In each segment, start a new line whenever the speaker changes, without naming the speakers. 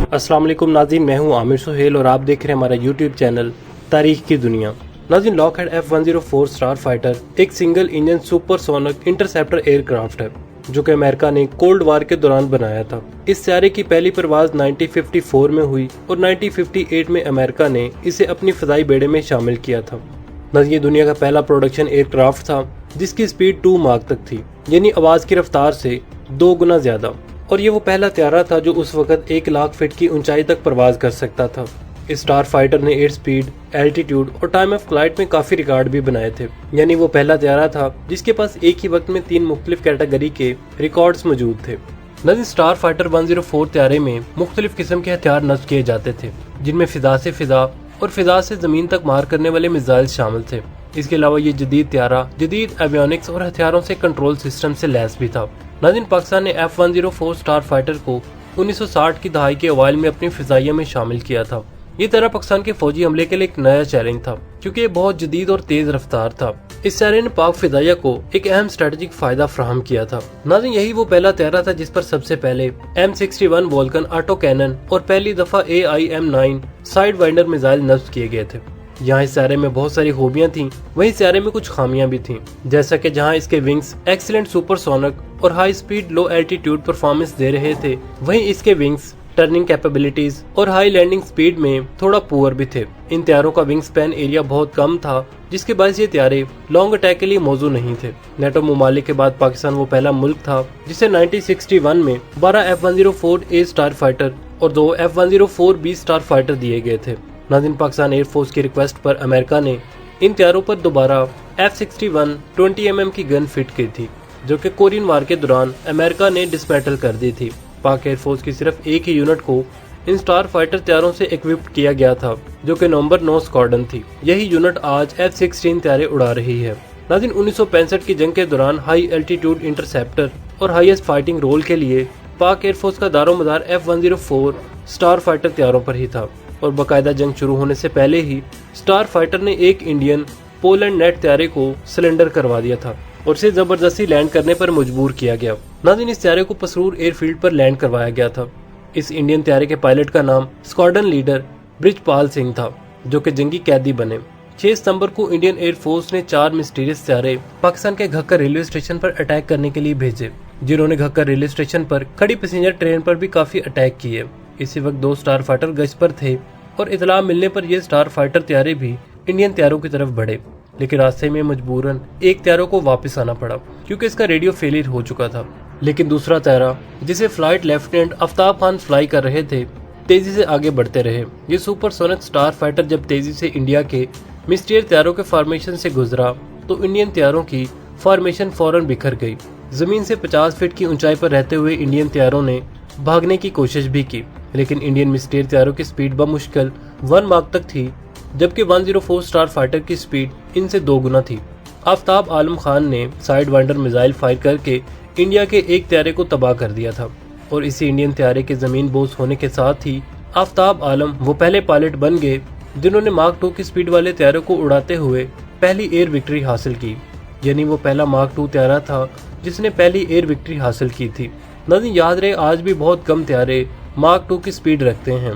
अस्सलाम वालेकुम नाज़रीन, मैं हूं आमिर सुहेल और आप देख रहे हैं हमारा यूट्यूब चैनल तारीख की दुनिया। नाज़रीन, लॉकहार्ट F-104 स्टार फाइटर एक single engine supersonic interceptor aircraft है जो कि अमेरिका ने कोल्ड वार के दौरान बनाया था। इस सियारे की पहली परवाज 1954 में हुई और 1958 में अमेरिका ने इसे अपनी फजाई बेड़े में शामिल किया था। नाज़रीन, ये दुनिया का पहला प्रोडक्शन एयरक्राफ्ट था जिसकी स्पीड 2 माक तक थी, यानी आवाज की रफ्तार से 2 गुना ज्यादा। और ये वो पहला त्यारा था जो उस वक्त 1 लाख फीट की ऊंचाई तक परवाज कर सकता था। इस स्टार फाइटर ने एयर स्पीड, एल्टीट्यूड और टाइम ऑफ फ्लाइट में काफी रिकॉर्ड भी बनाए थे, यानी वो पहला त्यारा था जिसके पास एक ही वक्त में 3 मुख्तलिफ कैटेगरी के रिकॉर्ड्स मौजूद थे। नाज़रीन, स्टार फाइटर 104 त्यारे में मुख्तलिफ किस्म के हथियार नस्ब किए जाते थे, जिनमें फिजा से फिजा और फिजा से जमीन तक मार करने वाले मिसाइल शामिल थे। इसके अलावा ये जदीद त्यारा जदीद एवियोनिक्स और हथियारों से कंट्रोल सिस्टम से लैस भी था। नाज़रीन, पाकिस्तान ने F-104 स्टार फाइटर को 1960 की दहाई के अवाइल में अपनी फिजाइया में शामिल किया था। ये त्यारा पाकिस्तान के फौजी हमले के लिए एक नया चैलेंज था क्योंकि ये बहुत जदीद और तेज रफ्तार था। इस त्यारे ने पाक फिजाइया को एक अहम स्ट्रेटेजिक फायदा फराहम किया था। नाज़रीन, यही वो पहला त्यारा था जिस पर सबसे पहले M61 वोल्कन ऑटो कैनन और पहली दफा AIM-9 साइड वाइंडर मिसाइल नस्ब किए गए थे। यहाँ इस त्यारे में बहुत सारी खूबियां थीं, वहीं इस त्यारे में कुछ खामियां भी थीं, जैसा कि जहाँ इसके विंग्स एक्सीलेंट सुपरसोनिक और high speed low altitude performance दे रहे थे, वहीं इसके विंग्स टर्निंग कैपेबिलिटीज और हाई लैंडिंग स्पीड में थोड़ा पुअर भी थे। इन त्यारों का विंग स्पैन एरिया बहुत कम था, जिसके बायस ये त्यारे लॉन्ग अटैक के लिए मौजू नहीं थे। नेटो ममालिक के बाद पाकिस्तान वो पहला मुल्क था जिसे 1961 में 12 F-104A स्टार फाइटर और 2 F-104B स्टार फाइटर दिए गए थे। नाज़रीन, पाकिस्तान एयरफोर्स की रिक्वेस्ट पर अमेरिका ने इन त्यारों पर दोबारा F-61 20 mm की गन फिट की थी, जो कि कोरियन वार के दौरान अमेरिका ने डिसमेंटल कर दी थी। पाक एयरफोर्स की सिर्फ एक ही यूनिट को इन स्टार फाइटर त्यारों से इक्विप्ड किया गया था, जो कि नंबर 9 स्क्वाड्रन थी। यही यूनिट आज F-16 त्यारे उड़ा रही है। नाज़रीन, 1965 की जंग के दौरान हाई एल्टीट्यूड इंटरसेप्टर और हाईएस्ट फाइटिंग रोल के लिए पाक एयरफोर्स का दारोमदार F-104 स्टार फाइटर त्यारों पर ही था और बाकायदा जंग शुरू होने से पहले ही स्टार फाइटर ने एक इंडियन पोलैंड नेट त्यारे को सिलेंडर करवा दिया था और इसे जबरदस्ती लैंड करने पर मजबूर किया गया। नाज़रीन, इस त्यारे को पसरूर एयरफील्ड पर लैंड करवाया गया था। इस इंडियन त्यारे के पायलट का नाम स्क्वाड्रन लीडर ब्रिजपाल सिंह था, जो कि जंगी कैदी बने। 6 सितंबर को इंडियन एयरफोर्स ने 4 मिस्टीरियस त्यारे पाकिस्तान के घक्कर रेलवे स्टेशन पर अटैक करने के लिए भेजे, जिन्होंने घक्कर रेलवे स्टेशन पर खड़ी पैसेंजर ट्रेन पर भी काफी अटैक किए। इसी वक्त 2 स्टार फाइटर गश्त पर थे और इतला मिलने पर ये स्टार फाइटर त्यारे भी इंडियन त्यारों की तरफ बढ़े, लेकिन रास्ते में मजबूरन एक त्यारों को वापस आना पड़ा क्योंकि इसका रेडियो फेलियर हो चुका था। लेकिन दूसरा त्यारा, जिसे flight lieutenant Aftab Khan fly कर रहे थे, तेजी से आगे बढ़ते रहे। ये सुपरसोनिक स्टार फाइटर जब तेजी से इंडिया के मिस्टीरियस त्यारों के फॉर्मेशन से गुजरा तो इंडियन त्यारों की फॉर्मेशन फौरन बिखर गई। जमीन से 50 फीट की ऊंचाई पर रहते हुए इंडियन त्यारों ने भागने की कोशिश भी की, लेकिन इंडियन मिस्टीरियस त्यारों की स्पीड बमुश्किल 1 माक तक थी, जबकि 104 स्टार फाइटर की स्पीड इनसे 2 गुना थी। आफ्ताब आलम खान ने साइड वाइंडर मिसाइल फायर करके इंडिया के एक त्यारे को तबाह कर दिया था और इसी इंडियन त्यारे के जमीन बोझ होने के साथ ही आफ्ताब आलम वो पहले पायलट बन गए जिन्होंने मार्क 2 की स्पीड वाले त्यारे को उड़ाते हुए पहली एयर विक्ट्री हासिल की, यानी वो पहला मार्क 2 त्यारा था जिसने पहली एयर विक्ट्री हासिल की थी। नाज़रीन, याद रहे आज भी बहुत कम त्यारे मार्क 2 की स्पीड रखते हैं,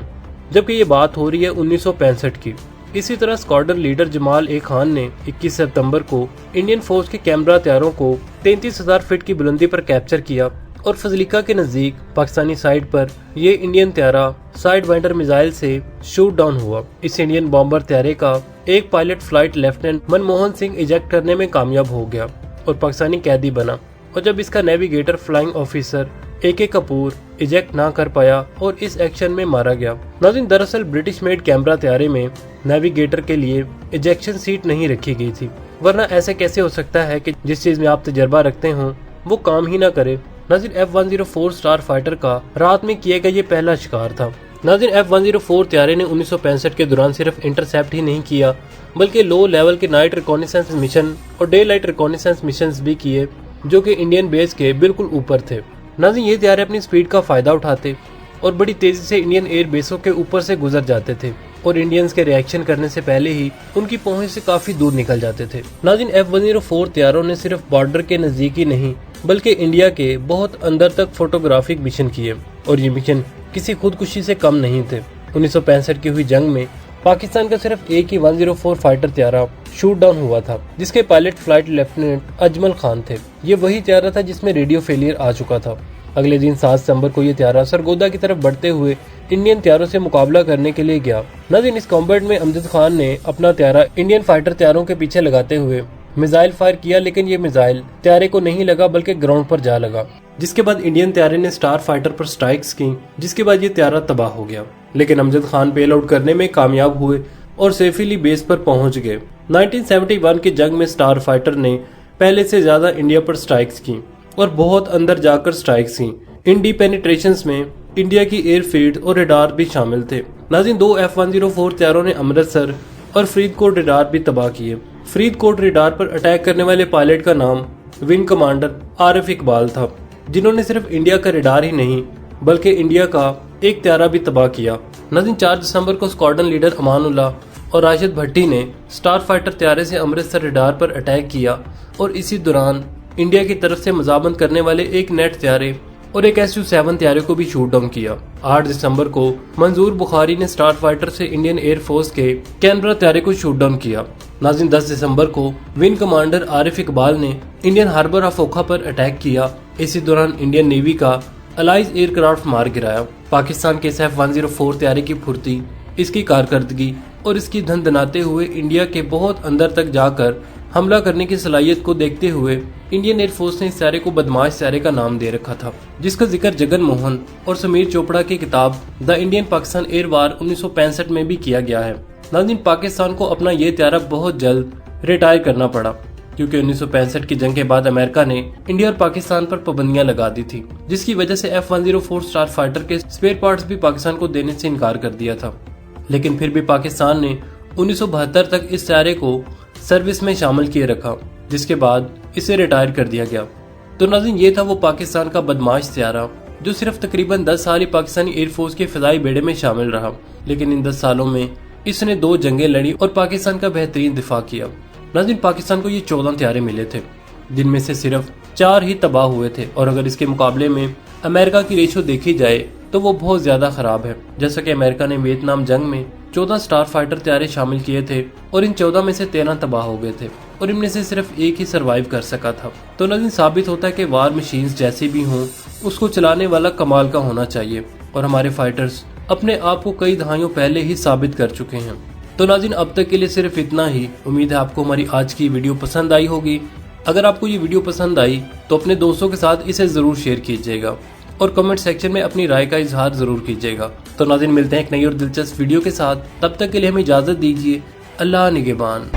जबकि ये बात हो रही है 1965 की। इसी तरह स्क्वाड्रन लीडर जमाल ए खान ने 21 सितंबर को इंडियन फोर्स के कैमरा त्यारों को 33,000 फीट की बुलंदी पर कैप्चर किया और फजलिका के नजदीक पाकिस्तानी साइड पर ये इंडियन त्यारा साइड वाइंडर मिसाइल से शूट डाउन हुआ। इस इंडियन बॉम्बर त्यारे का एक pilot flight lieutenant Manmohan Singh eject करने में कामयाब हो गया और पाकिस्तानी कैदी बना, और जब इसका navigator flying officer AK Kapoor eject ना कर पाया और इस एक्शन में मारा गया। नाज़रीन, दरअसल ब्रिटिश मेड कैमरा त्यारे में नेविगेटर के लिए इजेक्शन सीट नहीं रखी गई थी, वरना ऐसे कैसे हो सकता है कि जिस चीज में आप तजर्बा रखते हो वो काम ही ना करे। नाज़रीन, F-104 स्टार फाइटर का रात में किए गए ये पहला शिकार था। नाज़रीन, F-104 त्यारे ने 1965 के दौरान सिर्फ इंटरसेप्ट ही नहीं किया, बल्कि लो लेवल के नाइट रिकॉनिसेंस मिशन और डे लाइट रिकॉनिसेंस मिशन भी किए, जो कि इंडियन बेस के बिल्कुल ऊपर थे। नाज़रीन, ये त्यारे अपनी स्पीड का फायदा उठाते और बड़ी तेजी से इंडियन एयर बेसों के ऊपर से गुजर जाते थे और इंडियंस के रिएक्शन करने से पहले ही उनकी पहुंच से काफी दूर निकल जाते थे। नाज़रीन, F-104 त्यारों ने सिर्फ बॉर्डर के नजदीक ही नहीं बल्कि इंडिया के बहुत अंदर तक फोटोग्राफिक मिशन किए और ये मिशन किसी खुदकुशी से कम नहीं थे। 1965 की हुई जंग में पाकिस्तान का सिर्फ एक ही 104 फाइटर त्यारा शूट डाउन हुआ था, जिसके pilot flight lieutenant Ajmal Khan थे। ये वही त्यारा था जिसमें रेडियो फेलियर आ चुका था। अगले दिन 7 सितंबर को ये त्यारा सरगोदा की तरफ बढ़ते हुए इंडियन त्यारों से मुकाबला करने के लिए गया। नाज़रीन, इस कॉम्बैट में अमजद खान ने अपना त्यारा इंडियन फाइटर त्यारों के पीछे लगाते हुए मिसाइल फायर किया, लेकिन ये मिसाइल त्यारे को नहीं लगा बल्कि ग्राउंड पर जा लगा, जिसके बाद इंडियन त्यारे ने स्टार फाइटर पर स्ट्राइक्स की, जिसके बाद ये त्यारा तबाह हो गया। लेकिन अमजद खान पेल आउट करने में कामयाब हुए और सेफली बेस पर पहुंच गए। 1971 की जंग में स्टार फाइटर ने पहले से ज्यादा इंडिया पर स्ट्राइक्स की और बहुत अंदर जाकर स्ट्राइक्स की। इन डीप पेनिट्रेशंस में इंडिया की एयरफील्ड और रडार भी शामिल थे। नाज़रीन, 2 F-104 त्यारों ने अमृतसर और फरीदकोट रडार भी तबाह किए। फरीदकोट रडार पर अटैक करने वाले पायलट का नाम विंग कमांडर आरिफ इकबाल था, जिन्होंने सिर्फ इंडिया का रडार ही नहीं बल्कि इंडिया का एक त्यारा भी तबाह किया। नाज़रीन, 4 दिसंबर को स्क्वाड्रन लीडर अमानुल्लाह और राशिद भट्टी ने स्टार फाइटर त्यारे से अमृतसर रडार पर अटैक किया और इसी दौरान इंडिया की तरफ से मजामत करने वाले एक नेट त्यारे और एक SU-7 त्यारे को भी शूट डाउन किया। 8 दिसंबर को मंजूर बुखारी ने स्टार फाइटर से इंडियन एयरफोर्स के कैनबरा त्यारे को शूट डाउन किया। नाज़रीन, 10 दिसंबर को विंग कमांडर आरिफ इकबाल ने इंडियन हार्बर ऑफ ओखा पर अटैक किया। इसी दौरान इंडियन नेवी का अलाइज एयरक्राफ्ट मार गिराया। पाकिस्तान के F-104 त्यारे की फुर्ती, इसकी कारकर्दगी और इसकी धनधनाते हुए इंडिया के बहुत अंदर तक जाकर हमला करने की सलाहियत को देखते हुए इंडियन एयरफोर्स ने इस त्यारे को बदमाश त्यारे का नाम दे रखा था, जिसका जिक्र जगन मोहन और समीर चोपड़ा की किताब द इंडियन पाकिस्तान एयर वार 1965 में भी किया गया है। नाज़रीन, पाकिस्तान को अपना ये त्यारा बहुत जल्द रिटायर करना पड़ा, क्योंकि 1965 की जंग के बाद अमेरिका ने इंडिया और पाकिस्तान पर पाबंदियां लगा दी थी, जिसकी वजह से F-104 स्टार फाइटर के स्पेयर पार्ट्स भी पाकिस्तान को देने से इनकार कर दिया था। लेकिन फिर भी पाकिस्तान ने 1972 तक इस त्यारे को सर्विस में शामिल किए रखा, जिसके बाद इसे रिटायर कर दिया गया। तो नाज़रीन, ये था वो पाकिस्तान का बदमाश त्यारा जो सिर्फ तकरीबन 10 साल ही पाकिस्तानी एयरफोर्स के फिजाई बेड़े में शामिल रहा, लेकिन इन 10 सालों में इसने 2 जंगें लड़ी और पाकिस्तान का बेहतरीन दिफा किया। नाज़रीन, पाकिस्तान को ये 14 त्यारे मिले थे, जिनमें से सिर्फ 4 ही तबाह हुए थे, और अगर इसके मुकाबले में अमेरिका की रेशो देखी जाए तो वो बहुत ज्यादा खराब है। जैसा कि अमेरिका ने वियतनाम जंग में 14 स्टार फाइटर त्यारे शामिल किए थे और इन 14 में से 13 तबाह हो गए थे और इनमें से सिर्फ एक ही सरवाइव कर सका था। तो नाज़रीन, साबित होता है कि वार मशीन्स जैसी भी हों, उसको चलाने वाला कमाल का होना चाहिए, और हमारे फाइटर्स अपने आप को कई दहाइयों पहले ही साबित कर चुके हैं। तो नाज़रीन, अब तक के लिए सिर्फ इतना ही। उम्मीद है आपको हमारी आज की वीडियो पसंद आई होगी। अगर आपको ये वीडियो पसंद आई तो अपने दोस्तों के साथ इसे ज़रूर शेयर कीजिएगा और कमेंट सेक्शन में अपनी राय का इजहार ज़रूर कीजिएगा। तो नाज़रीन, मिलते हैं एक नई और दिलचस्प वीडियो के साथ। तब तक के लिए हमें इजाज़त दीजिए। अल्लाह निगहबान।